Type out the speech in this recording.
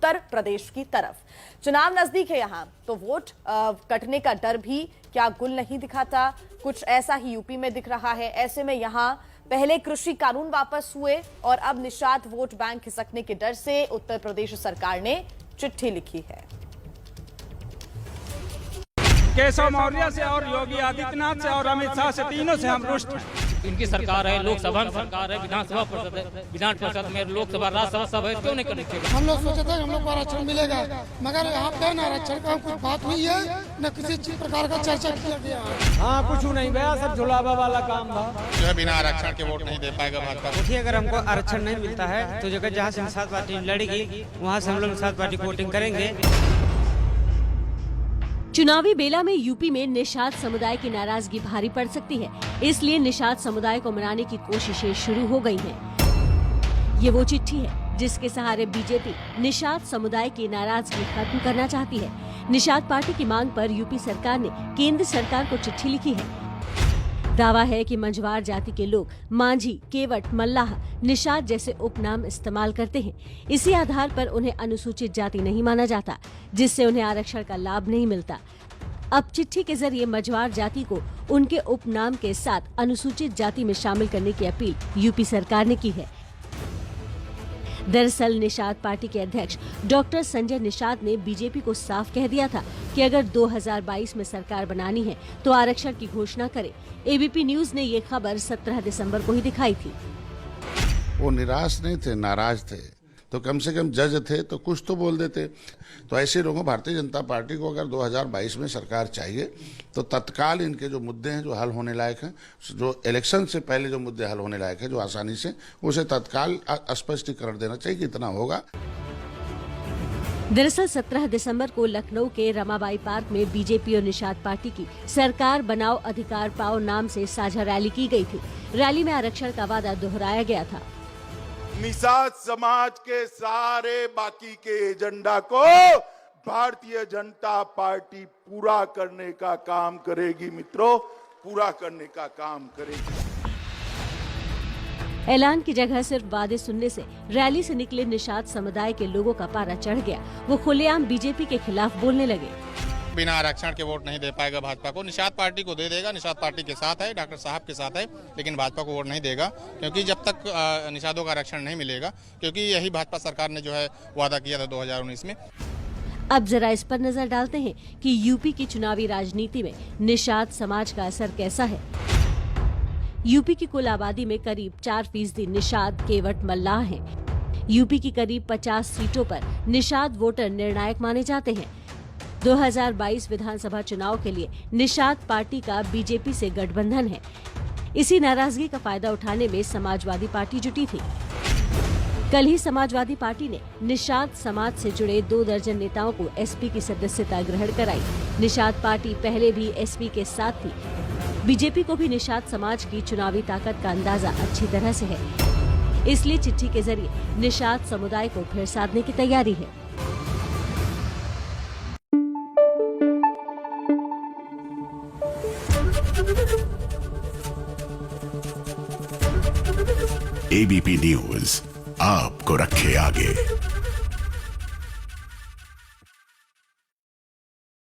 उत्तर प्रदेश की तरफ। चुनाव नजदीक है यहां तो वोट कटने का डर भी क्या गुल नहीं दिखाता, कुछ ऐसा ही यूपी में दिख रहा है। ऐसे में यहां पहले कृषि कानून वापस हुए और अब निषाद वोट बैंक खिसकने के डर से उत्तर प्रदेश सरकार ने चिट्ठी लिखी है। केशव मौर्य से और योगी आदित्यनाथ से और अमित शाह से, तीनों से हम रुष्ट हैं। इनकी सरकार है, लोकसभा में सरकार है, विधानसभा परिषद है, विधान परिषद में लोकसभा राज्यसभा सब है, क्यों नहीं करनी चाहिए? हम लोग सोचे थे हम लोग को आरक्षण मिलेगा, मगर यहाँ पे न आरक्षण का कुछ बात हुई है, न किसी प्रकार का चर्चा किया गया है। हाँ, कुछ नहीं भैया, सब झुलावा वाला काम था। जो है बिना आरक्षण के वोट नहीं दे पाएगा भाजपा। देखिए, अगर हमको आरक्षण नहीं मिलता है तो जगह जहाँ से निषाद पार्टी लड़ेगी वहाँ से हम लोग निषाद पार्टी को वोटिंग करेंगे। चुनावी बेला में यूपी में निषाद समुदाय की नाराजगी भारी पड़ सकती है, इसलिए निषाद समुदाय को मनाने की कोशिशें शुरू हो गई हैं। ये वो चिट्ठी है जिसके सहारे बीजेपी निषाद समुदाय की नाराजगी खत्म करना चाहती है। निषाद पार्टी की मांग पर यूपी सरकार ने केंद्र सरकार को चिट्ठी लिखी है। दावा है कि मंझवार जाति के लोग मांझी, केवट, मल्लाह, निषाद जैसे उपनाम इस्तेमाल करते हैं। इसी आधार पर उन्हें अनुसूचित जाति नहीं माना जाता, जिससे उन्हें आरक्षण का लाभ नहीं मिलता। अब चिट्ठी के जरिए मंझवार जाति को उनके उपनाम के साथ अनुसूचित जाति में शामिल करने की अपील यूपी सरकार ने की है। दरअसल निषाद पार्टी के अध्यक्ष डॉक्टर संजय निषाद ने बीजेपी को साफ कह दिया था कि अगर 2022 में सरकार बनानी है तो आरक्षण की घोषणा करे। एबीपी न्यूज ने ये खबर 17 दिसंबर को ही दिखाई थी। वो निराश नहीं थे, नाराज थे, तो कम से कम जज थे तो कुछ तो बोल देते। तो ऐसे लोगों, भारतीय जनता पार्टी को अगर 2022 में सरकार चाहिए तो तत्काल इनके जो मुद्दे हैं जो हल होने लायक हैं, जो इलेक्शन से पहले जो मुद्दे हल होने लायक हैं, जो आसानी से, उसे तत्काल स्पष्टीकरण देना चाहिए कि इतना होगा। दरअसल 17 दिसंबर को लखनऊ के रमाबाई पार्क में बीजेपी और निषाद पार्टी की सरकार बनाओ अधिकार पाओ नाम से साझा रैली की गई थी। रैली में आरक्षण का वादा दोहराया गया था। निषाद समाज के सारे बाकी के एजेंडा को भारतीय जनता पार्टी पूरा करने का काम करेगी मित्रों, पूरा करने का काम करेगी। ऐलान की जगह सिर्फ वादे सुनने से रैली से निकले निषाद समुदाय के लोगों का पारा चढ़ गया। वो खुलेआम बीजेपी के खिलाफ बोलने लगे। बिना आरक्षण के वोट नहीं दे पाएगा भाजपा को। निषाद पार्टी को दे देगा, निषाद पार्टी के साथ है, डॉक्टर साहब के साथ है, लेकिन भाजपा को वोट नहीं देगा, क्योंकि जब तक निषादों का आरक्षण नहीं मिलेगा, क्योंकि यही भाजपा सरकार ने जो है वादा किया था 2019 में। अब जरा इस पर नजर डालते हैं कि यूपी की चुनावी राजनीति में निषाद समाज का असर कैसा है। यूपी की कुल आबादी में करीब 4% निषाद, केवट, मल्लाह हैं। यूपी की करीब 50 सीटों पर निषाद वोटर निर्णायक माने जाते हैं। 2022 विधानसभा चुनाव के लिए निषाद पार्टी का बीजेपी से गठबंधन है। इसी नाराजगी का फायदा उठाने में समाजवादी पार्टी जुटी थी। कल ही समाजवादी पार्टी ने निषाद समाज से जुड़े 2 दर्जन नेताओं को एसपी की सदस्यता ग्रहण कराई। निषाद पार्टी पहले भी एसपी के साथ थी। बीजेपी को भी निषाद समाज की चुनावी ताकत का अंदाजा अच्छी तरह से है, इसलिए चिट्ठी के जरिए निषाद समुदाय को फिर साधने की तैयारी है। एबीपी न्यूज आपको रखे आगे।